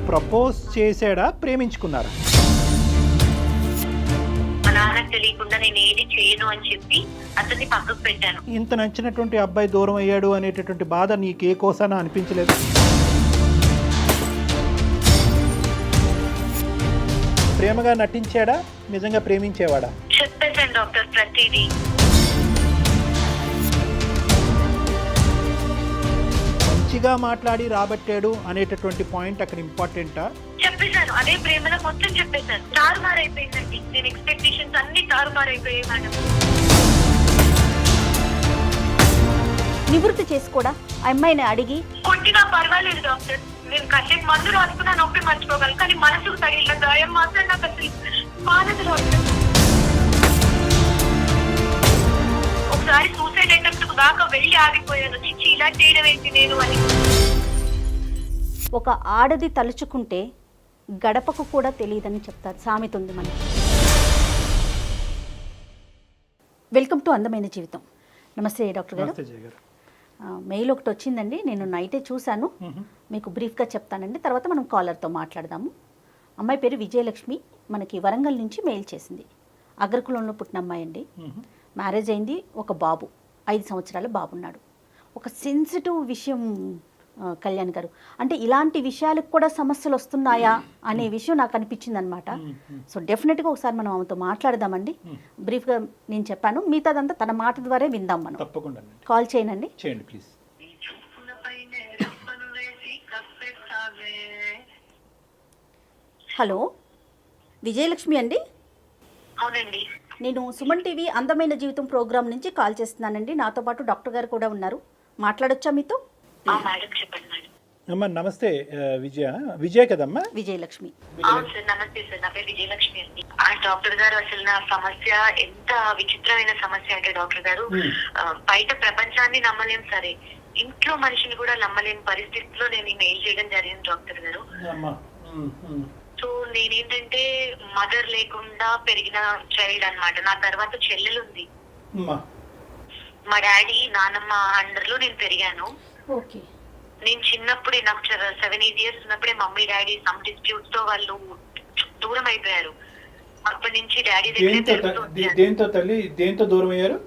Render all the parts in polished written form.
Propose చేసాడా, ప్రేమించుకున్నారా? మా నాన్నకు తెలియకుండా నేను ఏది చేయను అని చెప్పి అతన్ని పక్కకు పెట్టాను. ఇంత నచ్చినటువంటి అబ్బాయి దూరం అయ్యాడు అనేటటువంటి బాధ నీకు ఏ కోసానా అనిపించలేదు? ప్రేమగా నటించాడా, నిజంగా ప్రేమించేవాడా? చెప్పేశాను డాక్టర్ ప్రతిదీ. మంచిగా మాట్లాడి రాబట్టాడు అనేటటువంటి పాయింట్ అక్కడ ఇంపార్టెంటా? చెప్పేశాను, అదే ప్రేమలో మొత్తం చెప్పేశాను. తారుమారైపోయిందండి. నేను ఎక్స్పెక్టేషన్స్ అన్ని తారుమారైపోయాయి మేడం. నివృత్తి చేసుకోడా ఆ అమ్మాయిని అడిగి? కొట్టినా పర్వాలేదు డాక్టర్, నేను కాసేపు మందు రాసుకున్నా నొప్పి మర్చిపోగలను, కానీ మనసుకు తగిలిన గాయం మాత్రం నాకు అసలు బాధదు డాక్టర్. ఒకసారి సూసైడ్ అటెంప్ట్ దాకా వెళ్ళి ఆగిపోయాను. చిచ్చి ఇలా చేయడం ఏంటి నేను అని. ఒక ఆడది తలుచుకుంటే గడపకు కూడా తెలియదని చెప్తారు, సామెత ఉంది మనకి. వెల్కమ్ టు అందమైన జీవితం. నమస్తే డాక్టర్ గారు. మెయిల్ ఒకటి వచ్చిందండి, నేను నైటే చూశాను, మీకు బ్రీఫ్గా చెప్తానండి, తర్వాత మనం కాలర్తో మాట్లాడదాము. అమ్మాయి పేరు విజయలక్ష్మి, మనకి వరంగల్ నుంచి మెయిల్ చేసింది. అగ్రకులంలో పుట్టిన అమ్మాయి అండి. మ్యారేజ్ అయింది, ఒక బాబు, 5 సంవత్సరాల బాబు ఉన్నాడు. ఒక సెన్సిటివ్ విషయం కళ్యాణ్ గారు, అంటే ఇలాంటి విషయాలకు కూడా సమస్యలు వస్తున్నాయా అనే విషయం నాకు అనిపించింది అనమాట. సో డెఫినెట్గా ఒకసారి మనం ఆమెతో మాట్లాడదామండి. బ్రీఫ్గా నేను చెప్పాను, మిగతాదంతా తన మాట ద్వారా విందాం మనం. తప్పకుండా కాల్ చేయనండి. చేయండి ప్లీజ్. హలో, విజయలక్ష్మి అండి? అవునండి. నేను సుమన్ టీవీ అందమైన జీవితం ప్రోగ్రామ్ నుంచి కాల్ చేస్తున్నానండి. నాతో పాటు డాక్టర్ గారు కూడా ఉన్నారు, మాట్లాడొచ్చా మీతో? మేడం చెప్పండి మేడం. అమ్మా నమస్తే. విజయ కదమ్మా? విజయలక్ష్మి. అవును సార్, నమస్తే సార్, నా పేరు విజయలక్ష్మి అండి. డాక్టర్ గారు, అసలు నా సమస్య ఎంత విచిత్రమైన సమస్య అంటే డాక్టర్ గారు, బయట ప్రపంచాన్ని నమ్మలేం సరే, ఇంట్లో మనిషిని కూడా నమ్మలేని పరిస్థితిలో నేను ఈ మెయిల్ చేయడం జరిగింది డాక్టర్ గారు. సో నేనేంటంటే మదర్ లేకుండా పెరిగిన చైల్డ్ అన్నమాట. నా తర్వాత చెల్లెలు ఉంది. మా డాడీ నానమ్మ అండర్ లో నేను పెరిగాను. ఓకే. నేను చిన్నప్పుడే, నాకు 7-8 ఇయర్స్ ఉన్నప్పుడే మమ్మీ డాడీ సమ్ డిస్ప్యూట్స్ తో వాళ్ళు దూరం అయిపోయారు. అప్పటి నుంచి డాడీ దేంతో దూరం అయ్యారు?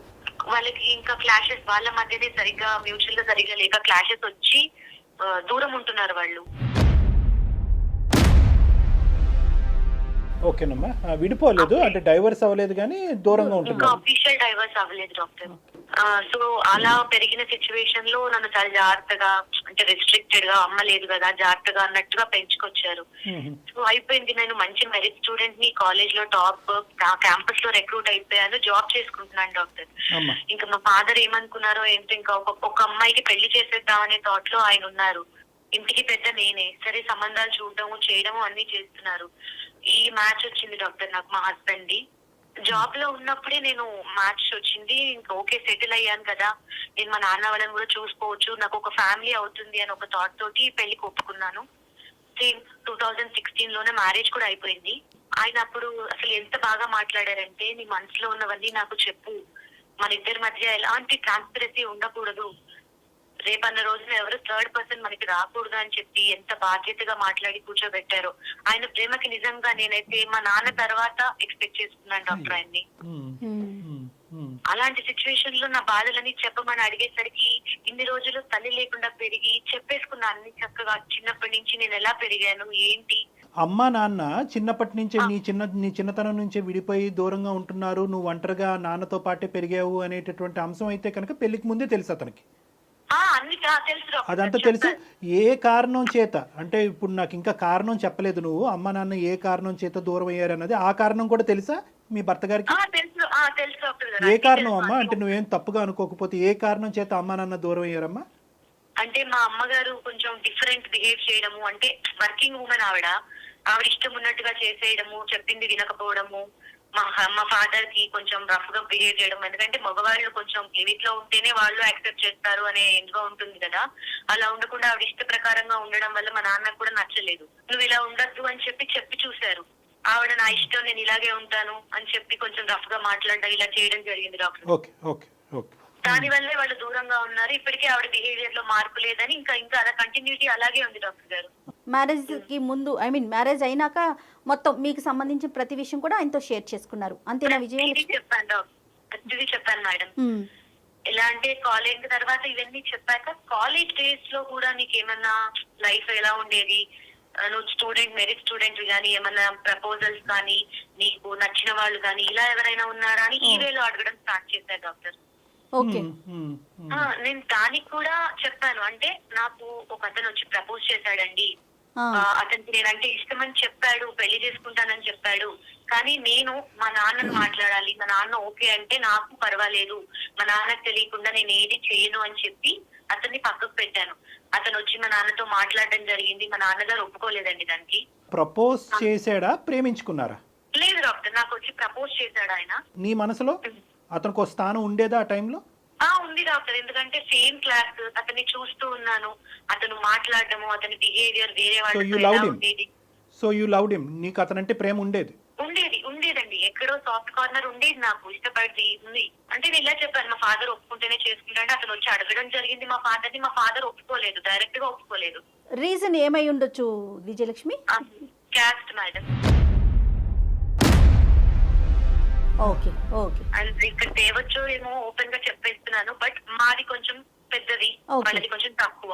వాళ్ళకి ఇంకా క్లాషెస్, వాళ్ళ మధ్యనే సరిగ్గా మ్యూచువల్ గా సరిగ్గా లేక క్లాషెస్ వచ్చి దూరం ఉంటున్నారు వాళ్ళు. ఓకేనమ్మా, విడిపోలేదు అంటే డైవర్స్ అవ్వలేదు కానీ దూరంగా ఉంటుంది. అఫీషియల్ డైవర్స్ అవ్వలేదు డాక్టర్. సో అలా పెరిగిన సిచ్యువేషన్ లో నన్ను చాలా జాగ్రత్తగా, అంటే రెస్ట్రిక్టెడ్ గా, అమ్మ లేదు కదా జాగ్రత్తగా అన్నట్టుగా పెంచుకొచ్చారు. సో అయిపోయింది, నేను మంచి మెరిట్ స్టూడెంట్ ని, కాలేజ్ లో టాప్, క్యాంపస్ లో రిక్రూట్ అయిపోయాను, జాబ్ చేసుకుంటున్నాను డాక్టర్. ఇంకా మా ఫాదర్ ఏమనుకున్నారో ఏంటో, ఇంకా ఒక అమ్మాయికి పెళ్లి చేసేద్దామనే థాట్ లో ఆయన ఉన్నారు. ఇంటికి పెద్ద నేనే, సరే సంబంధాలు చూడటము చేయడము అన్ని చేస్తున్నారు. ఈ మ్యాచ్ వచ్చింది డాక్టర్ నాకు, మా హస్బెండ్ ది. జాబ్ లో ఉన్నప్పుడే నేను మ్యాచ్ వచ్చింది, ఇంకా ఓకే సెటిల్ అయ్యాను కదా, నేను మా నాన్న వాళ్ళని కూడా చూసుకోవచ్చు, నాకు ఒక ఫ్యామిలీ అవుతుంది అని ఒక థాట్ తోటి పెళ్లికి ఒప్పుకున్నాను. సేమ్ 2016 లోనే మ్యారేజ్ కూడా అయిపోయింది. ఆయన అప్పుడు అసలు ఎంత బాగా మాట్లాడారంటే, నీ మనసులో ఉన్నవన్నీ నాకు చెప్పు, మన ఇద్దరి మధ్య ఎలాంటి ట్రాన్స్పరెన్సీ ఉండకూడదు, రేపన్న రోజున ఎవరు థర్డ్ పర్సన్ మనకి రాకూడదు అని చెప్పి ఎంత బాధ్యతగా మాట్లాడి కూర్చోబెట్టారో. ఆయన ప్రేమకి నిజంగా నేనైతే మా నాన్న తర్వాత ఎక్స్పెక్ట్ చేసుకున్నాను డాక్టర్ ఆయన్ని. అలాంటి సిచ్యువేషన్ లో నా బాధలని చెప్పమని అడిగేసరికి, ఇన్ని రోజులు తల్లి లేకుండా పెరిగి చెప్పేసుకున్నా అన్ని చక్కగా. చిన్నప్పటి నుంచి నేను ఎలా పెరిగాను ఏంటి, అమ్మా నాన్న చిన్నప్పటి నుంచే నీ చిన్నతనం నుంచే విడిపోయి దూరంగా ఉంటున్నారు, నువ్వు ఒంటరిగా నాన్నతో పాటే పెరిగావు అనేటటువంటి అంశం అయితే కనుక పెళ్లికి ముందే తెలుసు అతనికి. అదంతా తెలుసు. ఏ కారణం చేత అంటే, ఇప్పుడు నాకు ఇంకా కారణం చెప్పలేదు నువ్వు, అమ్మ నాన్న ఏ కారణం చేత దూరం అయ్యారు అన్నది, ఆ కారణం కూడా తెలుసా మీ భర్త గారికి? ఏ కారణం అమ్మా, అంటే నువ్వేం తప్పుగా అనుకోకపోతే ఏ కారణం చేత అమ్మ నాన్న దూరం అయ్యారమ్మా? అంటే మా అమ్మగారు కొంచెం డిఫరెంట్ బిహేవ్ చేయడము, అంటే వర్కింగ్ ఉమెన్ ఆవిడ ఇష్టం ఉన్నట్టుగా చేసేయడము, చెప్పింది వినకపోవడము, మా ఫాదర్ కి కొంచెం రఫ్ గా బిహేవ్ చేయడం. ఎందుకంటే మగవాళ్ళు కొంచెం లిమిట్ లో ఉంటేనే వాళ్ళు యాక్సెప్ట్ చేస్తారు అనే ఎందుగా ఉంటుంది కదా, అలా ఉండకుండా ఆవిడ ఇష్ట ప్రకారంగా ఉండడం వల్ల మా నాన్నకు కూడా నచ్చలేదు. నువ్వు ఇలా ఉండద్దు అని చెప్పి చూశారు. ఆవిడ నా ఇష్టం, నేను ఇలాగే ఉంటాను అని చెప్పి కొంచెం రఫ్ గా మాట్లాడడం, ఇలా చేయడం జరిగింది డాక్టర్. దాని వల్లే వాళ్ళు దూరంగా ఉన్నారు. ఇప్పటికే ఆవిడ బిహేవియర్ లో మార్పు లేదని ఇంకా అలా కంటిన్యూటీ అలాగే ఉంది డాక్టర్ గారు. మ్యారేజ్కి ముందు ఐ మీన్ మ్యారేజ్ అయినాక మొత్తం మీకు సంబంధించిన ప్రతి విషయం కూడా ఆయనతో షేర్ చేసుకున్నారు అంతేనా విజయలక్ష్మి? ప్రతిదీ చెప్పాను మేడం. ఎలా అంటే కాలేజ్ తర్వాత ఇవన్నీ చెప్పాక కాలేజ్ డేస్ లో కూడా నీకు ఏమన్నా లైఫ్ ఎలా ఉండేది, నువ్వు స్టూడెంట్ మెరిట్ స్టూడెంట్ గానీ ఏమన్నా ప్రపోజల్స్ కానీ నీకు నచ్చిన వాళ్ళు కానీ ఇలా ఎవరైనా ఉన్నారా అని ఈ వేలో అడగడం స్టార్ట్ చేశారు డాక్టర్. ఓకే. నేను దానికి కూడా చెప్పాను. అంటే నాకు ఒక అతను వచ్చి ప్రపోజ్ చేశాడండి, అతనికి నేనంటే ఇష్టమని చెప్పాడు, పెళ్లి చేసుకుంటానని చెప్పాడు. కానీ నేను మా నాన్నను మాట్లాడాలి, మా నాన్న ఓకే అంటే నాకు పర్వాలేదు, మా నాన్నకు తెలియకుండా నేను ఏది చేయను అని చెప్పి అతన్ని పక్కకు పెట్టాను. అతను వచ్చి మా నాన్నతో మాట్లాడడం జరిగింది. మా నాన్నగారు ఒప్పుకోలేదండి దానికి. ప్రపోజ్ చేశాడా, ప్రేమించుకున్నారా? లేదు డాక్టర్, నాకు వచ్చి ప్రపోజ్ చేశాడు ఆయన. నీ మనసులో అతనికి ఒక స్థానం ఉండేదా ఆ టైంలో? ఉంది డాక్టర్. ఎందుకంటే సేమ్ క్లాస్, అతన్ని చూస్తూ ఉన్నాను, అతను మాట్లాడటము, అతని బిహేవియర్ వేరే వాళ్ళతో ఉండేది. So you loved him. నీకు అతనంటే ప్రేమ ఉండేది? ఉండేదండి. ఎక్కడో సాఫ్ట్ కార్నర్ ఉండేది, నాకు ఇష్టపడి ఉంది. అంటే నేను ఇలా చెప్పాను, మా ఫాదర్ ఒప్పుకుంటేనే చేసుకుంటాను. అతను వచ్చి అడగడం జరిగింది మా ఫాదర్ ని. మా ఫాదర్ ఒప్పుకోలేదు, డైరెక్ట్ గా ఒప్పుకోలేదు. రీజన్ ఏమై ఉండొచ్చు Vijayalakshmi? Caste madam. Okay okay. And ఇక్కడ తేవచ్చు ఏమో ఓపెన్ గా చెప్పేస్తున్నాను, బట్ మాది కొంచెం పెద్దది, వాళ్ళది కొంచెం తక్కువ.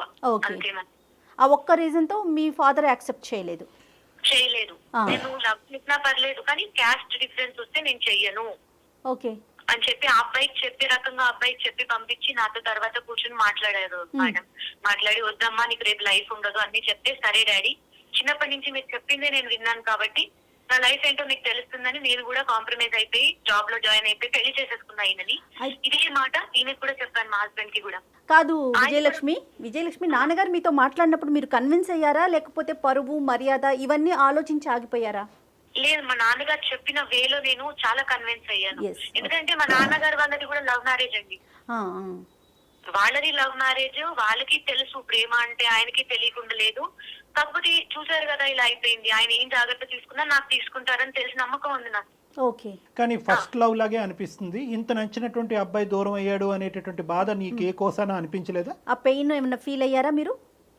ఆ ఒక్క రీజన్ తో మీ ఫాదర్ యాక్సెప్ట్ చేయలేదు? నేను లవ్ చేసినా పర్లేదు కానీ క్యాస్ట్ డిఫరెన్స్ వస్తే నేను చెయ్యను ఓకే అని చెప్పి ఆ అబ్బాయికి చెప్పే రకంగా అబ్బాయికి చెప్పి పంపించి నాతో తర్వాత కూర్చొని మాట్లాడారు మేడం. మాట్లాడి వద్దమ్మా నీకు రేపు లైఫ్ ఉండదు అన్ని చెప్తే, సరే డాడీ చిన్నప్పటి నుంచి మీరు చెప్పిందే నేను విన్నాను కాబట్టి నా లైఫ్ ఏంటో మీకు తెలుస్తుందని నేను కూడా కాంప్రమైజ్ అయిపోయి జాబ్ లో జాయిన్ అయిపోయి పెళ్లి చేసేసుకున్నా ఆయనని. ఇదే మాట ఈయనకి కూడా చెప్పాను, మా హస్బెండ్ కి కూడా. కాదు విజయలక్ష్మి నాన్నగారు మీతో మాట్లాడినప్పుడు మీరు కన్విన్స్ అయ్యారా, లేకపోతే పరువు మర్యాద ఇవన్నీ ఆలోచించి ఆగిపోయారా? లేదు, మా నాన్నగారు చెప్పిన వేలో నేను చాలా కన్విన్స్ అయ్యాను. ఎందుకంటే మా నాన్నగారు వాళ్ళది కూడా లవ్ మ్యారేజ్ అండి. వాళ్ళది లవ్ మ్యారేజ్, వాళ్ళకి తెలుసు ప్రేమ అంటే, ఆయనకి తెలియకుండా లేదు. కాకపోతే చూసారు కదా ఇలా అయిపోయింది. ఆయన ఏం జాగ్రత్త తీసుకున్నా నాకు తీసుకుంటారని తెలిసి నమ్మకం ఉంది నాకు. ఓకే. కానీ ఫస్ట్ లవ్ లాగే అనిపిస్తుంది. ఇంత నచ్చినటువంటి అబ్బాయి దూరం అయ్యాడు అనేటటువంటి బాధ నీకు ఏ కోసానా అనిపించలేదా? ఆ పెయిన్ ఏమైనా ఫీల్ అయ్యారా మీరు?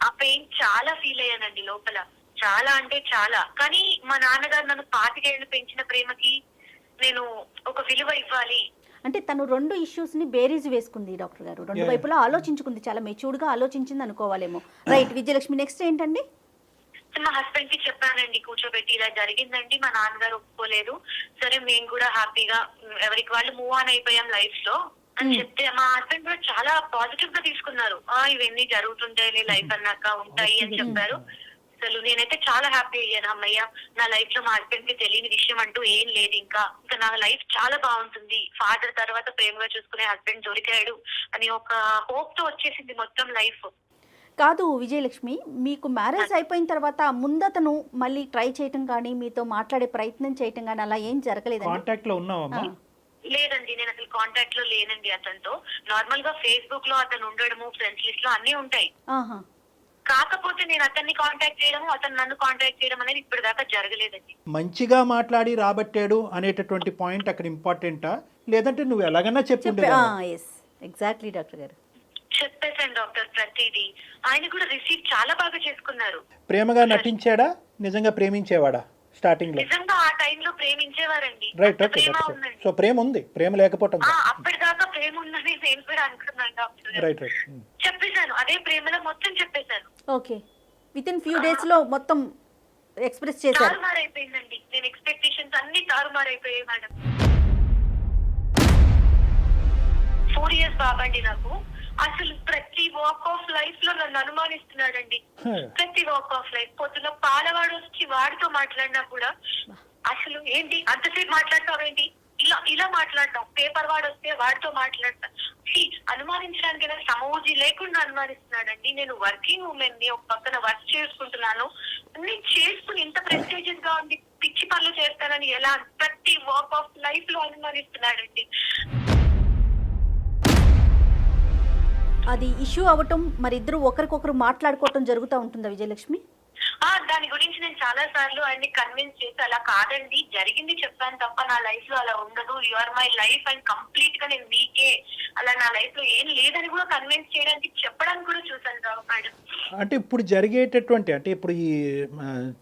ఆ పెయిన్ చాలా ఫీల్ అయ్యానండి లోపల, చాలా అంటే చాలా. కానీ మా నాన్నగారు నన్ను 25 ఏళ్ళు పెంచిన ప్రేమకి నేను ఒక విలువ ఇవ్వాలి. అంటే తను రెండు ఇష్యూస్ ని బేరీజ్ వేసుకుంది డాక్టర్ గారు, రెండు వైపులా ఆలోచించుకుంది, చాలా మెచ్యూర్డ్ గా ఆలోచించింది అనుకోవాలేమో. రైట్ విజయలక్ష్మి, నెక్స్ట్ ఏంటండి? మా హస్బెండ్ కి చెప్పానండి కూర్చోబెట్టి, ఇలా జరిగిందండి, మా నాన్నగారు ఒప్పుకోలేదు, సరే మేము కూడా హ్యాపీగా ఎవరికి వాళ్ళు మూవ్ ఆన్ అయిపోయాం లైఫ్ లో అని చెప్తే మా హస్బెండ్ కూడా చాలా పాజిటివ్ గా తీసుకున్నారు. ఇవన్నీ జరుగుతుంటాయి లైఫ్ అన్నాక ఉంటాయి అని చెప్పారు. అసలు నేనైతే చాలా హ్యాపీ అయ్యాను, అమ్మయ్య నా లైఫ్ లో మా హస్బెండ్ కి తెలియని విషయం అంటూ ఏం లేదు, ఇంకా నా లైఫ్ చాలా బాగుంటుంది, ఫాదర్ తర్వాత ప్రేమగా చూసుకునే హస్బెండ్ దొరికాడు అని ఒక హోప్ తో వచ్చేసింది మొత్తం లైఫ్. కాదు విజయలక్ష్మి, మీకు మ్యారేజ్ అయిపోయిన తర్వాత ముందతను మళ్ళీ ట్రై చేయటం కానీ మీతో మాట్లాడే ప్రయత్నం చేయటం కానీ అలా ఏం జరగలేదు? కాంటాక్ట్ లో ఉన్నావమ్మా? లేదండి, నేను అసలు కాంటాక్ట్ లో లేనండి అతనితో. నార్మల్ గా ఫేస్బుక్ లో అతను ఉండడము, ఫ్రెండ్స్ లిస్ట్ లో అన్ని ఉంటాయి. కాకపోతే నేను అతన్ని కాంటాక్ట్ చేయడము, అతను నన్ను కాంటాక్ట్ చేయడం అనేది ఇప్పుడు దాకా జరగలేదండి. మంచిగా మాట్లాడి రాబట్టాడు అనేటటువంటి పాయింట్ అక్కడ ఇంపార్టెంటా, లేదంటే నువ్వు ఎలాగన్నా చెప్పిండే? ఎగ్జాక్ట్లీ డాక్టర్ గారు చెప్పేశాను డాక్టర్ ప్రతిదీ. ఆయన కూడా రిసీవ్ చాలా బాగా చేసుకున్నారు. ప్రేమగా నటించాడా, నిజంగా ప్రేమించేవాడా? స్టార్టింగ్ లో నిజంగా ఆ టైంలో ప్రేమించేవారండి. రైట్. ఓకే. సో ప్రేమ ఉంది, ప్రేమ లేకపోవటం అప్పటిదాకా ప్రేమ ఉందని నేను కూడా అనుకున్నాను డాక్టర్. రైట్. చెప్పేశాను, అదే ప్రేమలో మొత్తం చెప్పేశాను. Okay. With in few days లో మొత్తం ఎక్స్ప్రెస్ చేశారు. తారుమారైపోయిందండి, నేను ఎక్స్పెక్టేషన్స్ అన్ని తారుమారైపోయాయి మేడం. 4 years బాబండి నాకు. అసలు ప్రతి వాక్ ఆఫ్ లైఫ్ లో నన్ను అనుమానిస్తున్నాడండి, ప్రతి వాక్ ఆఫ్ లైఫ్. పొద్దున పాలవాడు వచ్చి వాడితో మాట్లాడినా కూడా అసలు ఏంటి అంతసేపు మాట్లాడతావేంటి, ఇలా మాట్లాడతాం. పేపర్ వాడు వస్తే వాడితో మాట్లాడతా. అనుమానించడానికి సమూజీ లేకుండా అనుమానిస్తున్నాడండి. నేను వర్కింగ్ ఉమెన్ ని, ఒక పక్కన వర్క్ చేసుకుంటున్నాను, నేను చేసుకుని ఇంత ప్రెస్టీజియస్ గా ఉంది, పిచ్చి పనులు చేస్తానని ఎలా ప్రతి వాక్ ఆఫ్ లైఫ్ లో అనుమానిస్తున్నాడండి. అది ఇష్యూ అవ్వటం, మరి ఇద్దరు ఒకరికొకరు మాట్లాడుకోవటం జరుగుతూ ఉంటుందా విజయలక్ష్మి? దాని గురించి నేను చాలా సార్లు ఆయన్ని కన్విన్స్ చేసి అలా కాదండి జరిగింది చెప్పాను తప్ప నా లైఫ్ లో అలా ఉండదు, you are my life and complete గా నేను మీకే, అలా నా లైఫ్ లో ఏం లేదని కూడా కన్విన్స్ చేయడానికి చెప్పడానికి కూడా చూసాను మేడం. అంటే ఇప్పుడు జరిగేటటువంటి అంటే ఇప్పుడు ఈ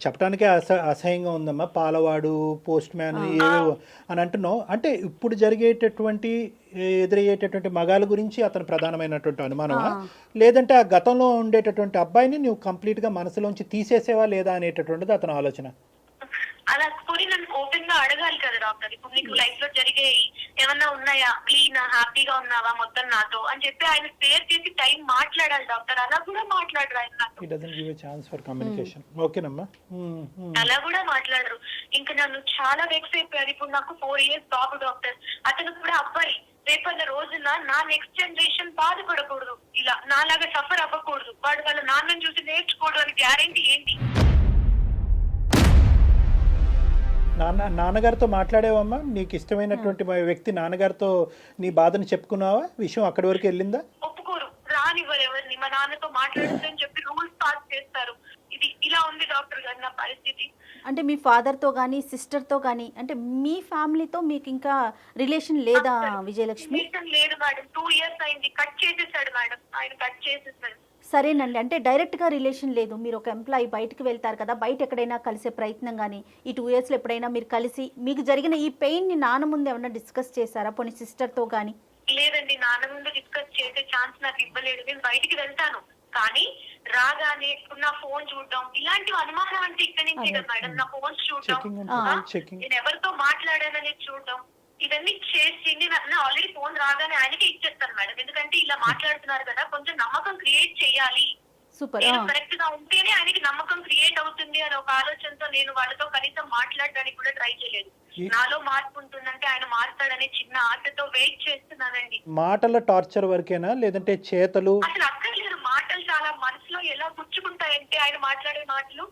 చెప్పడానికే అసహ్యంగా ఉందమ్మా, పాలవాడు పోస్ట్ మ్యాన్ ఏవేవో అని అంటున్నావు. అంటే ఇప్పుడు జరిగేటటువంటి ఎదురయ్యేటటువంటి మగాల గురించి అతను ప్రధానమైనటువంటి అనుమానమా, లేదంటే ఆ గతంలో ఉండేటటువంటి అబ్బాయిని నువ్వు కంప్లీట్గా మనసులోంచి తీసేసేవా లేదా అనేటటువంటిది అతని ఆలోచన? అలా కొని నన్ను ఓపెన్ గా అడగాలి కదా డాక్టర్. ఇప్పుడు నీకు లైఫ్ లో జరిగే ఏమన్నా ఉన్నాయా, క్లీన్ హ్యాపీగా ఉన్నావా మొత్తం నాతో అని చెప్పి ఆయన స్పేర్ చేసి టైం మాట్లాడాలి డాక్టర్. అలా కూడా మాట్లాడరు ఆయన నాతో. He doesn't give a chance for communication. ఓకేనమ్మా. అలా కూడా మాట్లాడరు. ఇంకా నన్ను చాలా వెక్స్ అయిపోయారు. ఇప్పుడు నాకు 4 years బాబు డాక్టర్. అతను కూడా అబ్బాయి. రేపన్న రోజున నా నెక్స్ట్ జనరేషన్ బాధపడకూడదు, ఇలా నాలాగా సఫర్ అవ్వకూడదు, వాడు వాళ్ళ నాన్నని చూసి నేర్చుకోవడం అని గ్యారెంటీ ఏంటి? నాన్నగారితో మాట్లాడేవమ్మా? నీకు ఇష్టమైనటువంటి వ్యక్తి నాన్నగారితో నీ బాధను చెప్పుకున్నావా? విషయం అక్కడి వరకు వెళ్ళిందా? ఒప్పుకోరు, రానివ్వరు ఎవరిని. మా నాన్నతో మాట్లాడొద్దని చెప్పి రూల్స్ పాస్ చేస్తారు. ఇది ఇలా ఉంది డాక్టర్ గారు నా పరిస్థితి. అంటే మీ ఫాదర్తో కానీ సిస్టర్తో కానీ అంటే మీ ఫ్యామిలీతో మీకు ఇంకా రిలేషన్ లేదా విజయలక్ష్మి? లేదు మేడం, 2 years అయింది. కట్ చేసేసాడు మేడం, ఆయన కట్ చేసేసాడు. సరేనండి, అంటే డైరెక్ట్గా రిలేషన్ లేదు. మీరు ఒక ఎంప్లాయీ బయటకు వెళ్తారు కదా, బయట ఎక్కడైనా కలిసే ప్రయత్నం కానీ ఈ 2 yearsలో ఎప్పుడైనా మీరు కలిసి మీకు జరిగిన ఈ పెయిన్ని నాన్న ముందు ఏమన్నా డిస్కస్ చేశారా, పోనీ సిస్టర్తో కానీ? లేదండి, నాన్న ముందు డిస్కస్ చేసే ఛాన్స్ నాకు ఇవ్వలేదు. నేను బయటికి వెళ్తాను కానీ రాగానే నా ఫోన్ చూడడం, ఇలాంటివి అనుమానం అంటే ఇక్కడి నుంచి కదా మేడం. నా ఫోన్స్ చూడడం, నేను ఎవరితో మాట్లాడాననేది చూడడం, ఇవన్నీ చేసి నేను ఆల్రెడీ ఫోన్ రాగానే ఆయనకి ఇచ్చేస్తాను మేడం. ఎందుకంటే ఇలా మాట్లాడుతున్నారు కదా, కొంచెం నమ్మకం క్రియేట్ చేయాలి. కరెక్ట్ గా ఉంటేనే ఆయనకి నమ్మకం క్రియేట్ అవుతుంది అనే ఒక ఆలోచనతో నేను వాళ్ళతో కనీసం మాట్లాడడానికి కూడా ట్రై చేయలేదు. నాలో మార్పు ఉంటుందంటే ఆయన మారుతాడనే చిన్న ఆశతో వెయిట్ చేస్తున్నానండి. మాటల టార్చర్ వరకేనా లేదంటే చేతలు? అసలు అక్కర్లేదు, మాటలు చాలా మనసులో ఎలా గుచ్చుకుంటాయంటే ఆయన మాట్లాడే మాటలు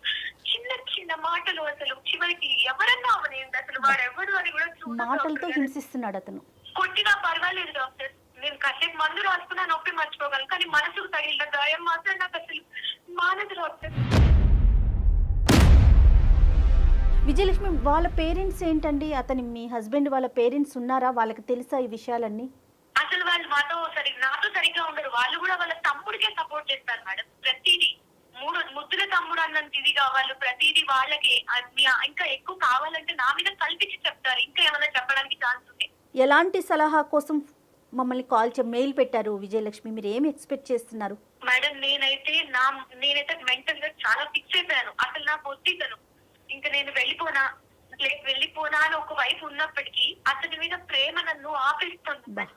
చిన్న చిన్న మాటలు. అసలు చివరికి ఎవరన్నా అవనేది అసలు వాడెవరు అని కూడా మాటలతో హింసిస్తున్నాడు అతను. కొట్టినా పర్వాలేదు డాక్టర్, నేను కాసేపు మందు రాసుకున్నా నొప్పి మర్చిపోగలను, కానీ మనసుకు తగిలిన గాయం మాత్రం నాకు అసలు మానదు డాక్టర్. విజయలక్ష్మి, వాళ్ళ పేరెంట్స్ ఏంటండి? అతని మీ హస్బెండ్ వాళ్ళ పేరెంట్స్ ఉన్నారా? వాళ్ళకి తెలుసా ఈ విషయాలన్నీ? అసలు వాళ్ళు నాతో సరిగ్గా ఉండరు. వాళ్ళు కూడా వాళ్ళ తమ్ముడికే సపోర్ట్ చేస్తారు మేడం. ప్రతిదీ ముద్దుల తమ్ముడు అన్నంత ఇదిగా వాళ్ళు ప్రతిదీ వాళ్ళకి ఇంకా ఎక్కువ కావాలంటే నా మీద కల్పించి చెప్తారు. ఇంకా ఏమైనా చెప్పడానికి ఛాన్స్ ఉంది. ఎలాంటి సలహా కోసం మమ్మల్ని మెయిల్ పెట్టారు విజయలక్ష్మి? మీరు ఏమి ఎక్స్పెక్ట్ చేస్తున్నారు? మేడం నేనైతే మెంటల్ గా చాలా ఫిక్స్ అయిపోయాను. అసలు నాకు వద్దితను, ఇంకా నేను వెళ్ళిపోనా అని ఒక వైపు ఉన్నప్పటికీ అతని మీద ప్రేమ నన్ను ఆపేస్తుంది. నాకు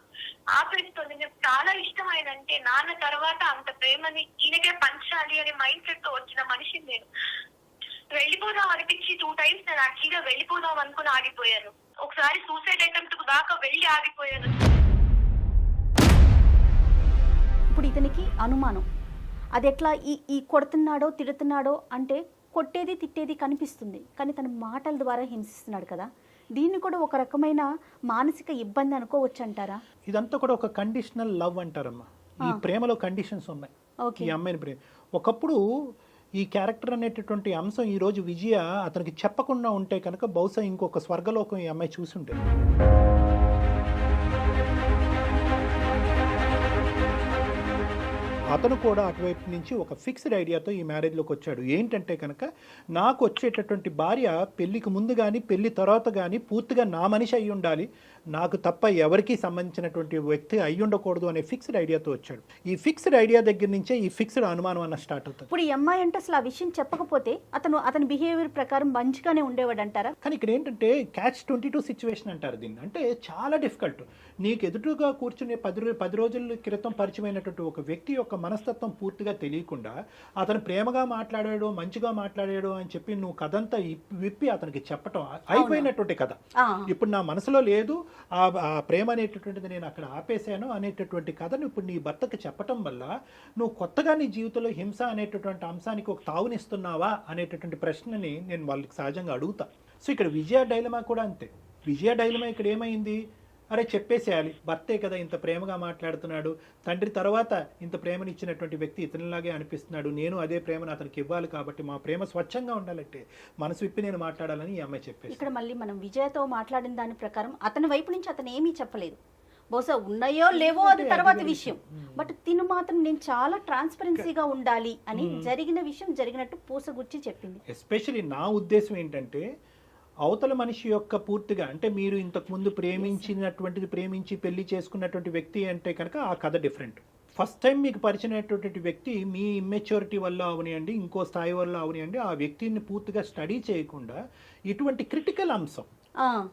చాలా ఇష్టం ఆయన అంటే. నాన్న తర్వాత అంత ప్రేమని ఈయనకే పంచాలి అనే మైండ్ సెట్ తో వచ్చిన మనిషిని నేను. వెళ్ళిపోదాం అనిపించి 2 times నేను యాక్చువల్గా వెళ్ళిపోదాం అనుకుని ఆగిపోయాను. ఒకసారి సూసైడ్ అటెంప్ట్ దాకా వెళ్ళి ఆగిపోయాను. ఇప్పుడు ఇతనికి అనుమానం, అది ఎట్లా ఈ కొడుతున్నాడో తిడుతున్నాడో అంటే కొట్టేది తిట్టేది కనిపిస్తుంది, కానీ తన మాటల ద్వారా హింసిస్తున్నాడు కదా, దీన్ని కూడా ఒక రకమైన మానసిక ఇబ్బంది అనుకోవచ్చు అంటారా? ఇదంతా కూడా ఒక కండిషనల్ లవ్ అంటారమ్మా. ఈ ప్రేమలో కండిషన్స్ ఉన్నాయి. ఈ అమ్మాయిని ప్రేమ ఒకప్పుడు ఈ క్యారెక్టర్ అనేటటువంటి అంశం ఈ రోజు విజయ అతనికి చెప్పకుండా ఉంటే కనుక బహుశా ఇంకొక స్వర్గలోకం ఈ అమ్మాయి చూసి ఉంటుంది. అతను కూడా అటువైపు నుంచి ఒక ఫిక్స్డ్ ఐడియాతో ఈ మ్యారేజ్లోకి వచ్చాడు. ఏంటంటే కనుక నాకు వచ్చేటటువంటి భార్య పెళ్లికి ముందు కానీ పెళ్లి తర్వాత కానీ పూర్తిగా నా మనిషి అయి ఉండాలి, నాకు తప్ప ఎవరికి సంబంధించినటువంటి వ్యక్తి అయి ఉండకూడదు అనే ఫిక్స్డ్ ఐడియాతో వచ్చాడు. ఈ ఫిక్స్డ్ ఐడియా దగ్గర నుంచే ఈ ఫిక్స్డ్ అనుమానం అన్న స్టార్ట్ అవుతుంది. ఇప్పుడు ఈ అమ్మాయి అంటే అసలు ఆ విషయం చెప్పకపోతే అతని బిహేవియర్ ప్రకారం మంచిగానే ఉండేవాడు అంటారా? కానీ ఇక్కడ ఏంటంటే catch-22 సిచ్యువేషన్ అంటారు దీన్ని. అంటే చాలా డిఫికల్ట్. నీకు ఎదురుగా కూర్చునే 10 రోజుల క్రితం పరిచయమైనటువంటి ఒక వ్యక్తి యొక్క మనస్తత్వం పూర్తిగా తెలియకుండా అతను ప్రేమగా మాట్లాడాడు, మంచిగా మాట్లాడాడు అని చెప్పి నువ్వు కథంతా విప్పి అతనికి చెప్పటం అయిపోయినటువంటి కథ. ఇప్పుడు నా మనసులో లేదు, ఆ ప్రేమ అనేటటువంటిది నేను అక్కడ ఆపేశాను అనేటటువంటి కథను ఇప్పుడు నీ భర్తకు చెప్పటం వల్ల నువ్వు కొత్తగా నీ జీవితంలో హింస అనేటటువంటి అంశానికి ఒక తావునిస్తున్నావా అనేటటువంటి ప్రశ్నని నేను వాళ్ళకి సహజంగా అడుగుతా. సో ఇక్కడ విజయ డైలమా కూడా అంతే. విజయ డైలమా ఇక్కడ ఏమైంది, అరే చెప్పేసేయాలి, భర్తే కదా ఇంత ప్రేమగా మాట్లాడుతున్నాడు, తండ్రి తర్వాత ఇంత ప్రేమనిచ్చినటువంటి వ్యక్తి ఇతనిలాగే అనిపిస్తున్నాడు, నేను అదే ప్రేమను అతనికి ఇవ్వాలి, కాబట్టి మా ప్రేమ స్వచ్ఛంగా ఉండాలంటే మనసు విప్పి నేను మాట్లాడాలని ఈ అమ్మాయి చెప్పేసి. ఇక్కడ మళ్ళీ మనం విజయతో మాట్లాడిన దాని ప్రకారం అతని వైపు నుంచి అతను ఏమీ చెప్పలేదు. బహుశా ఉన్నాయో లేవో అది తర్వాత విషయం, బట్ తిను మాత్రం నేను చాలా ట్రాన్స్పరెన్సీగా ఉండాలి అని జరిగిన విషయం జరిగినట్టు పూసగుచ్చి చెప్పింది. ఎస్పెషలీ నా ఉద్దేశం ఏంటంటే అవతల మనిషి యొక్క పూర్తిగా అంటే మీరు ఇంతకుముందు ప్రేమించినటువంటిది ప్రేమించి పెళ్లి చేసుకున్నటువంటి వ్యక్తి అంటే కనుక ఆ కథ డిఫరెంట్. ఫస్ట్ టైం మీకు పరిచయమైనటువంటి వ్యక్తి మీ ఇమ్మెచ్యూరిటీ వల్ల అవనియండి, ఇంకో స్థాయి వల్ల అవనియండి, ఆ వ్యక్తిని పూర్తిగా స్టడీ చేయకుండా ఇటువంటి క్రిటికల్ అంశం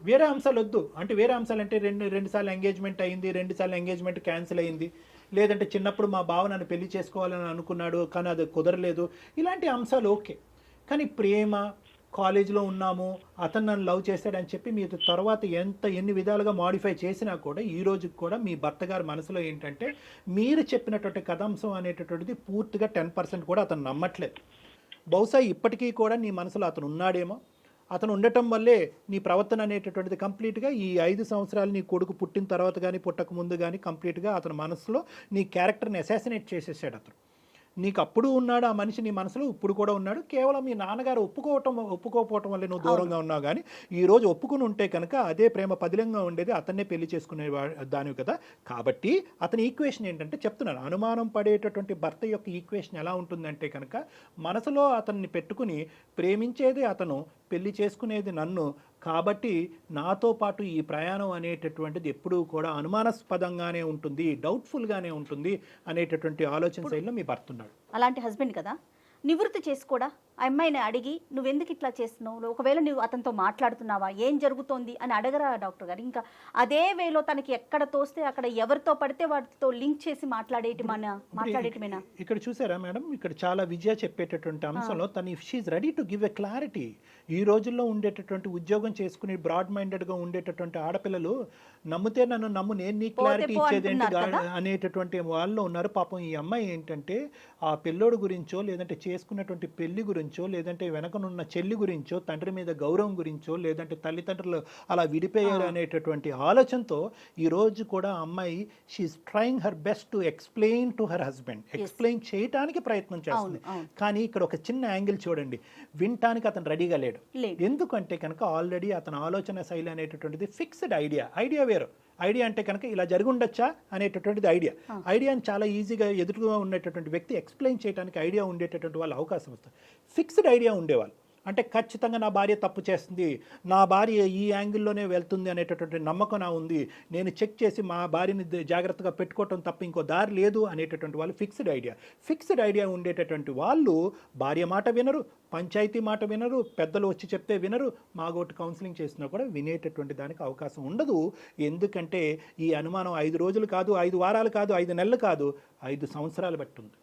వేరే అంశాలు వద్దు. అంటే వేరే అంశాలు అంటే రెండు సార్లు ఎంగేజ్మెంట్ అయింది, 2 సార్లు ఎంగేజ్మెంట్ క్యాన్సిల్ అయింది, లేదంటే చిన్నప్పుడు మా బావ నన్ను పెళ్లి చేసుకోవాలని అనుకున్నాడు కానీ అది కుదరలేదు, ఇలాంటి అంశాలు ఓకే. కానీ ప్రేమ, కాలేజీలో ఉన్నాము, అతను నన్ను లవ్ చేశాడని చెప్పి మీరు తర్వాత ఎన్ని విధాలుగా మాడిఫై చేసినా కూడా ఈ రోజుకి కూడా మీ భర్త గారి మనసులో ఏంటంటే మీరు చెప్పినటువంటి కథాంశం అనేటటువంటిది పూర్తిగా 10% కూడా అతను నమ్మట్లేదు. బహుశా ఇప్పటికీ కూడా నీ మనసులో అతను ఉన్నాడేమో, అతను ఉండటం వల్లే నీ ప్రవర్తన అనేటటువంటిది కంప్లీట్గా ఈ 5 సంవత్సరాలు నీ కొడుకు పుట్టిన తర్వాత కానీ పుట్టక ముందు కానీ కంప్లీట్గా అతని మనసులో నీ క్యారెక్టర్ని అసాసినేట్ చేసేసాడు అతను. నీకు అప్పుడు ఉన్నాడు ఆ మనిషి నీ మనసులో, ఇప్పుడు కూడా ఉన్నాడు. కేవలం మీ నాన్నగారు ఒప్పుకోకపోవటం వల్ల నువ్వు దూరంగా ఉన్నావు, కానీ ఈ రోజు ఒప్పుకుని ఉంటే కనుక అదే ప్రేమ పదిలంగా ఉండేది, అతన్నే పెళ్లి చేసుకునే దానివి కదా. కాబట్టి అతని ఈక్వేషన్ ఏంటంటే చెప్తున్నాను, అనుమానం పడేటటువంటి భర్త యొక్క ఈక్వేషన్ ఎలా ఉంటుందంటే కనుక మనసులో అతన్ని పెట్టుకుని ప్రేమించేది అతను, పెళ్లి చేసుకునేది నన్ను, కాబట్టి నాతో పాటు ఈ ప్రయాణం అనేటటువంటిది ఎప్పుడూ కూడా అనుమానాస్పదంగానే ఉంటుంది, డౌట్ఫుల్గానే ఉంటుంది అనేటటువంటి ఆలోచన శైలిలో మీ భర్త ఉన్నాడు. అలాంటి హస్బెండ్ కదా నివృత్తి చేసుకోడా ఆ అమ్మాయిని అడిగి నువ్వెందుకు ఇట్లా చేస్తున్నావు, ఒకవేళ నువ్వు అతనితో మాట్లాడుతున్నావా, ఏం జరుగుతోంది అని అడగరా డాక్టర్ గారు? ఇంకా అదే వేలో తనకి ఎక్కడ తోస్తే అక్కడ ఎవరితో పడితే వాటితో లింక్ చేసి మాట్లాడేటమేనా? ఇక్కడ చూసారా మేడం, ఇక్కడ చాలా విజయ చెప్పేటటువంటి అంశంలో తను if she ready to give a clarity. ఈ రోజుల్లో ఉండేటటువంటి ఉద్యోగం చేసుకుని బ్రాడ్ మైండెడ్గా ఉండేటటువంటి ఆడపిల్లలు నమ్మితే నన్ను నమ్ము, నేను నీ క్లారిటీ ఇచ్చేది ఏంటి అనేటటువంటి వాళ్ళు ఉన్నారు. పాపం ఈ అమ్మాయి ఏంటంటే ఆ పిల్లోడు గురించో, లేదంటే చేసుకున్నటువంటి పెళ్లి గురించో, లేదంటే వెనకనున్న చెల్లి గురించో, తండ్రి మీద గౌరవం గురించో, లేదంటే తల్లిదండ్రులు అలా విడిపోయారు అనేటటువంటి ఆలోచనతో ఈ రోజు కూడా అమ్మాయి she's trying her best to explain to her husband, explain చేయడానికి ప్రయత్నం చేస్తుంది. కానీ ఇక్కడ ఒక చిన్న యాంగిల్ చూడండి, వినటానికి అతను రెడీగా లేడు. ఎందుకంటే కనుక ఆల్రెడీ అతని ఆలోచన శైలి అనేటటువంటిది ఫిక్స్డ్ ఐడియా వేరు. ఐడియా అంటే కనుక ఇలా జరిగి ఉండొచ్చా అనేటటువంటిది ఐడియాని చాలా ఈజీగా ఎదురుగా ఉండేటటువంటి వ్యక్తి ఎక్స్ప్లెయిన్ చేయడానికి ఐడియా ఉండేటటువంటి వాళ్ళు అవకాశం వస్తుంది. ఫిక్స్డ్ ఐడియా ఉండేవాళ్ళు అంటే ఖచ్చితంగా నా భార్య తప్పు చేస్తుంది, నా భార్య ఈ యాంగిల్లోనే వెళ్తుంది అనేటటువంటి నమ్మకం నా ఉంది, నేను చెక్ చేసి మా భార్యని జాగ్రత్తగా పెట్టుకోవటం తప్ప ఇంకో దారి లేదు అనేటటువంటి వాళ్ళు ఫిక్స్డ్ ఐడియా ఉండేటటువంటి వాళ్ళు భార్య మాట వినరు, పంచాయతీ మాట వినరు, పెద్దలు వచ్చి చెప్తే వినరు, మాగోటి కౌన్సిలింగ్ చేసినా కూడా వినేటటువంటి దానికి అవకాశం ఉండదు. ఎందుకంటే ఈ అనుమానం 5 రోజులు కాదు, 5 వారాలు కాదు, 5 నెలలు కాదు, 5 సంవత్సరాలు బట్టి ఉంది.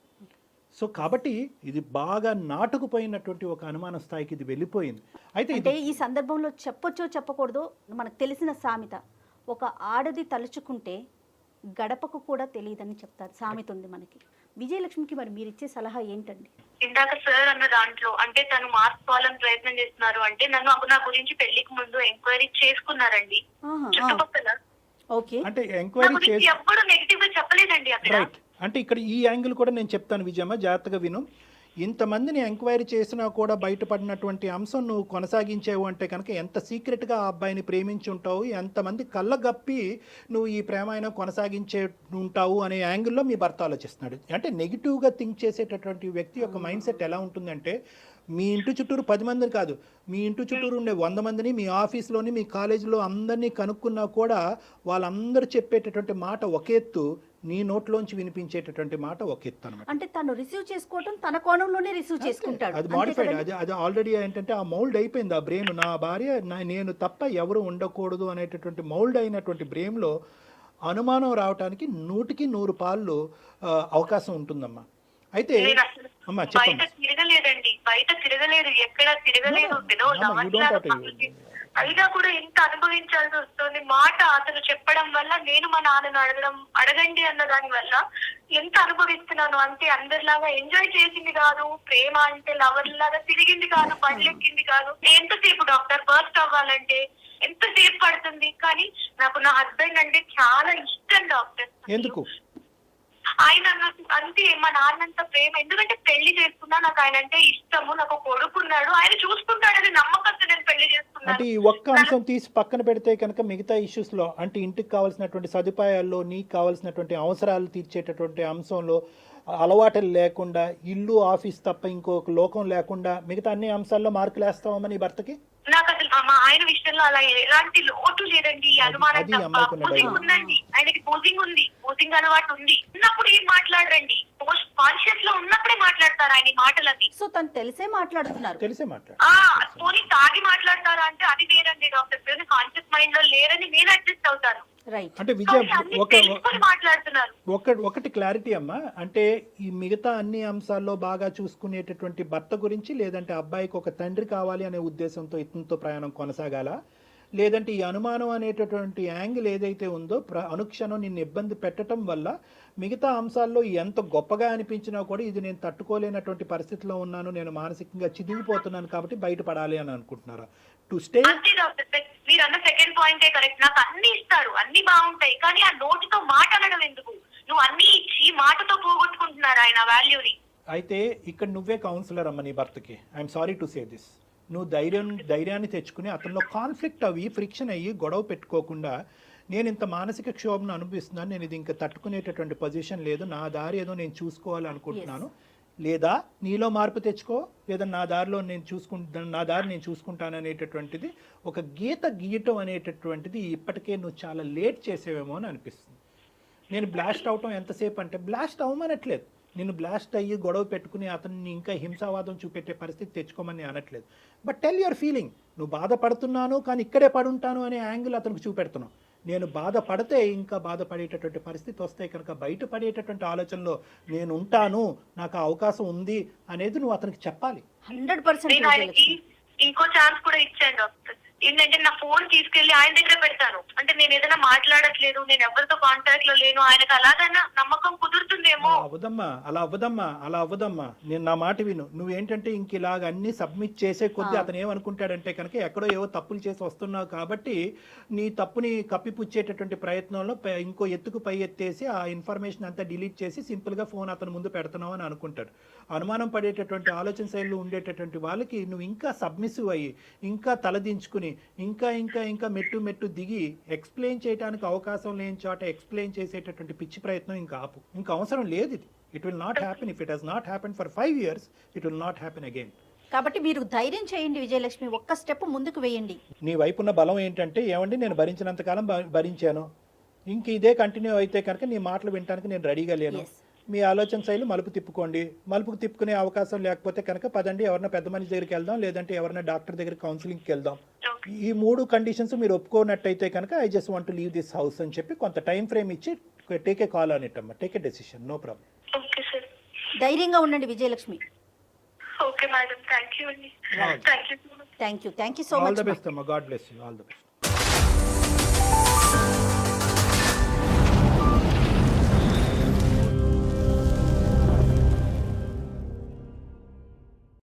సో కాబట్టి ఇది బాగా నాటుకుపోయినటువంటి ఒక అనుమాన స్థాయికి ఇది వెళ్ళిపోయింది. అయితే ఈ సందర్భంలో చెప్పొచ్చో చెప్పకూడదో మనకు తెలిసిన సామెత, ఒక ఆడది తలుచుకుంటే గడపకు కూడా తెలియదని చెప్తారు, సామెత ఉంది మనకి. విజయలక్ష్మికి మరి మీరు ఇచ్చే సలహా ఏంటండి? ఇందాక సార్ అన్న దాంట్లో అంటే తను మార్చుకోవాలని ప్రయత్నం చేస్తున్నారు అంటే నన్ను నా గురించి పెళ్లికి ముందు ఎంక్వైరీ చేసుకున్నారండి చుట్టుపక్కల. ఓకే, అంటే ఎంక్వైరీ చేసి ఎప్పుడు నెగటివ్ గా చెప్పలేదండి అక్కడ. అంటే ఇక్కడ ఈ యాంగిల్ కూడా నేను చెప్తాను విజయమ్మ, జాగ్రత్తగా విను. ఇంతమందిని ఎంక్వైరీ చేసినా కూడా బయటపడినటువంటి అంశం నువ్వు కొనసాగించావు అంటే కనుక ఎంత సీక్రెట్గా ఆ అబ్బాయిని ప్రేమించి ఉంటావు, ఎంతమంది కళ్ళగప్పి నువ్వు ఈ ప్రేమాయణం కొనసాగించే ఉంటావు అనే యాంగిల్లో మీ భర్త ఆలోచిస్తున్నాడు. అంటే నెగిటివ్గా థింక్ చేసేటటువంటి వ్యక్తి యొక్క మైండ్ సెట్ ఎలా ఉంటుందంటే మీ ఇంటి చుట్టూరు 10 మందిని కాదు, మీ ఇంటి చుట్టూరు ఉండే 100 మందిని, మీ ఆఫీస్లోని మీ కాలేజీలో అందరినీ కనుక్కున్నా కూడా వాళ్ళందరూ చెప్పేటటువంటి మాట ఒక ఎత్తు, నీ నోట్లోంచి వినిపించేటటువంటి మాట ఒక ఎత్తు అనమాట. అంటే తను రిసీవ్ చేసుకోవటం తన కోణంలోనే రిసీవ్ చేసుకుంటాడు, అది మాడిఫైడ్, అది ఆల్రెడీ ఏంటంటే ఆ మౌల్డ్ అయిపోయింది. ఆ బ్రెయిన్ నా భార్య నేను తప్ప ఎవరు ఉండకూడదు అనేటటువంటి మౌల్డ్ అయినటువంటి బ్రెయిన్లో అనుమానం రావడానికి 100కి 100 పాళ్ళు అవకాశం ఉంటుందమ్మా. అయితే అమ్మా బయట తిరగలేదండి, బయట తిరగలేదు, ఎక్కడ తిరగలేదు. అయినా కూడా ఎంత అనుభవించాల్సి వస్తుంది. మాట అతను చెప్పడం వల్ల నేను మా నాన్నను అడగండి అన్న దాని వల్ల ఎంత అనుభవిస్తున్నాను అంటే, అందరిలాగా ఎంజాయ్ చేసింది కాదు, ప్రేమ అంటే లవర్ లాగా తిరిగింది కాదు, బండ్లెక్కింది కాదు. ఎంతసేపు డాక్టర్ బర్స్ట్ అవ్వాలంటే ఎంతసేపు పడుతుంది. కానీ నాకు నా హస్బెండ్ అంటే చాలా ఇష్టం డాక్టర్. ఎందుకు? ఆయన నాకు అంతే, మా నాన్నంత ప్రేమ. ఎందుకంటే పెళ్లి చేసుకున్నా, నాకు ఆయన అంటే ఇష్టము, నాకు కొడుకున్నాడు, ఆయన చూసుకుంటాడని నమ్మకంతో నేను పెళ్లి చేసుకున్నాను. అంటే ఈ ఒక్క అంశం తీసి పక్కన పెడితే కనుక మిగతా ఇష్యూస్ లో, అంటే ఇంటికి కావాల్సినటువంటి సదుపాయాల్లో, నీకు కావాల్సినటువంటి అవసరాలు తీర్చేటటువంటి అంశంలో అలవాటులు లేకుండా, ఇల్లు ఆఫీస్ తప్ప ఇంకొక లోకం లేకుండా మిగతా అన్ని అంశాల్లో మార్కులు వేస్తావమ్మా నీ భర్తకి? నాకు అసలు మా ఆయన విషయంలో అలా ఎలాంటి లోటు లేదండి. అనుమానం తప్ప. బూజింగ్ ఉందండి, ఆయనకి బూజింగ్ ఉంది, బూజింగ్ అలవాటు ఉంది. ఉన్నప్పుడు ఏం మాట్లాడరండి, పోస్ట్ కాన్షియస్ లో ఉన్నప్పుడే మాట్లాడతారు ఆయన మాటలది. సో తను తెలిసే మాట్లాడుతున్నారు. పోనీ తాగి మాట్లాడతారా అంటే అది వేరండి డాక్టర్. కాన్షియస్ మైండ్ లో లేరని నేను అడ్జస్ట్ అవుతాను. అంటే విజయ్ మాట్లాడుతున్నారు. ఒకటి క్లారిటీ అమ్మా, అంటే ఈ మిగతా అన్ని అంశాల్లో బాగా చూసుకునేటటువంటి భర్త గురించి, లేదంటే అబ్బాయికి ఒక తండ్రి కావాలి అనే ఉద్దేశంతో ఇతనితో ప్రయాణం కొనసాగాల, లేదంటే ఈ అనుమానం అనేటటువంటి యాంగిల్ ఏదైతే ఉందో అనుక్షణం నిన్ను ఇబ్బంది పెట్టడం వల్ల మిగతా అంశాల్లో ఎంత గొప్పగా అనిపించినా కూడా ఇది నేను తట్టుకోలేనటువంటి పరిస్థితిలో ఉన్నాను, నేను మానసికంగా చిదిగిపోతున్నాను కాబట్టి బయటపడాలి అని అనుకుంటున్నారా? To stay. మీరు అన్న సెకండ్ పాయింటే కరెక్ట్. నాకు అన్ని ఇస్తారు, అన్ని బాగుంటాయి, కానీ ఆ నోటితో మాట అనడం ఎందుకు? నువ్వు అన్ని ఇచ్చి మాటతో పోగొట్టుకుంటున్నారు ఆయన వాల్యూని. అయితే ఇక్కడ నువ్వే కౌన్సిలర్ అమ్మ నీ భర్తకి. I'm sorry to say this. నువ్వు ధైర్యాన్ని తెచ్చుకుని అతనిలో కాన్ఫ్లిక్ట్ అవి ఫ్రిక్షన్ అయ్యి గొడవ పెట్టుకోకుండా, నేను ఇంత మానసిక క్షోభను అనుభవిస్తున్నాను, నేను ఇది ఇంకా తట్టుకునేటటువంటి పొజిషన్ లేదు, నా దారి ఏదో నేను చూసుకోవాలి అనుకుంటున్నాను, లేదా నీలో మార్పు తెచ్చుకో, లేదా నా దారి నేను చూసుకుంటాను అనేటటువంటిది ఒక గీత గీయటం అనేటటువంటిది ఇప్పటికే నువ్వు చాలా లేట్ చేసేవేమో అని అనిపిస్తుంది. నేను బ్లాస్ట్ అవటం ఎంతసేపు అంటే, బ్లాస్ట్ అవ్వమనట్లేదు, నిన్ను బ్లాస్ట్ అయ్యి గొడవ పెట్టుకుని అతన్ని ఇంకా హింసావాదం చూపెట్టే పరిస్థితి తెచ్చుకోమని అనట్లేదు. But tell your feeling. నువ్వు బాధపడుతున్నాను కానీ ఇక్కడే పడుంటాను అనే యాంగిల్ అతనికి చూపెడుతున్నావు. నేను బాధపడితే ఇంకా బాధపడేటటువంటి పరిస్థితి వస్తే కనుక బయటపడేటటువంటి ఆలోచనలో నేను ఉంటాను, నాకు అవకాశం ఉంది అనేది నువ్వు అతనికి చెప్పాలి. 100% ఇంకో ఛాన్స్ కూడా ఇచ్చాను డాక్టర్. ఏంటంటే నా ఫోన్ తీసుకెళ్లి ఆయన దగ్గర పెడతాను. అంటే నేను ఏదైనా మాట్లాడట్లేదు, నేను ఎవరితో కాంటాక్ట్ లో లేను, ఆయనకు అలాగైనా నమ్మకం కుదురుతుందేమో. అలా అవ్వదమ్మా. నేను నా మాట విను. నువ్వేంటంటే ఇంక ఇలాగ అన్ని సబ్మిట్ చేసే కొద్దీ అతను ఏమనుకుంటాడంటే కనుక ఎక్కడో ఏవో తప్పులు చేసి వస్తున్నావు కాబట్టి నీ తప్పుని కప్పిపుచ్చేటటువంటి ప్రయత్నంలో ఇంకో ఎత్తుకు పై ఎత్తేసి ఆ ఇన్ఫర్మేషన్ అంతా డిలీట్ చేసి సింపుల్ గా ఫోన్ అతను ముందు పెడుతున్నావు అని అనుకుంటాడు. అనుమానం పడేటటువంటి ఆలోచన శైలిలో ఉండేటటువంటి వాళ్ళకి నువ్వు ఇంకా సబ్మిసివ్ అయ్యి, ఇంకా తలదించుకుని, ఇంకా మెట్టు దిగి ఎక్స్ప్లెయిన్ చేయడానికి అవకాశం లేని చోట ఎక్స్ప్లెయిన్ చేసేటటువంటి పిచ్చి ప్రయత్నం ఇంకా ఆపు. ఇంకా అవసరం లేదు ఇది. It will not happen. If it has not happen for 5 years, it will not happen again. కాబట్టి మీరు ధైర్యం చేయండి విజయలక్ష్మి, ఒక్క స్టెప్ ముందుకు వేయండి. నీ వైపున్న బలం ఏంటంటే, ఏమండి నేను భరించినంతకాలం భరించాను, ఇంక ఇదే కంటిన్యూ అయితే కనుక నీ మాటలు వినడానికి నేను రెడీగా లేను. మీ ఆలోచన శైలి మలుపు తిప్పుకోండి. మలుపుకు తిప్పుకునే అవకాశం లేకపోతే కనుక పదండి, ఎవరైనా పెద్ద మనిషి దగ్గరికి వెళ్దాం, లేదంటే ఎవరైనా డాక్టర్ దగ్గర కౌన్సిలింగ్కి వెళ్దాం. ఈ 3 కండిషన్స్ మీరు ఒప్పుకోనట్టయితే కనుక I just want to leave this house అని చెప్పి కొంత టైం ఫ్రేమ్ ఇచ్చి take a call on it అమ్మా. Take a decision, no problem. ధైర్యంగా ఉండండి Vijayalakshmi. Okay madam, thank you అండి. Thank you so much. Thank you so much. All the best అమ్మా. God bless you. All the best.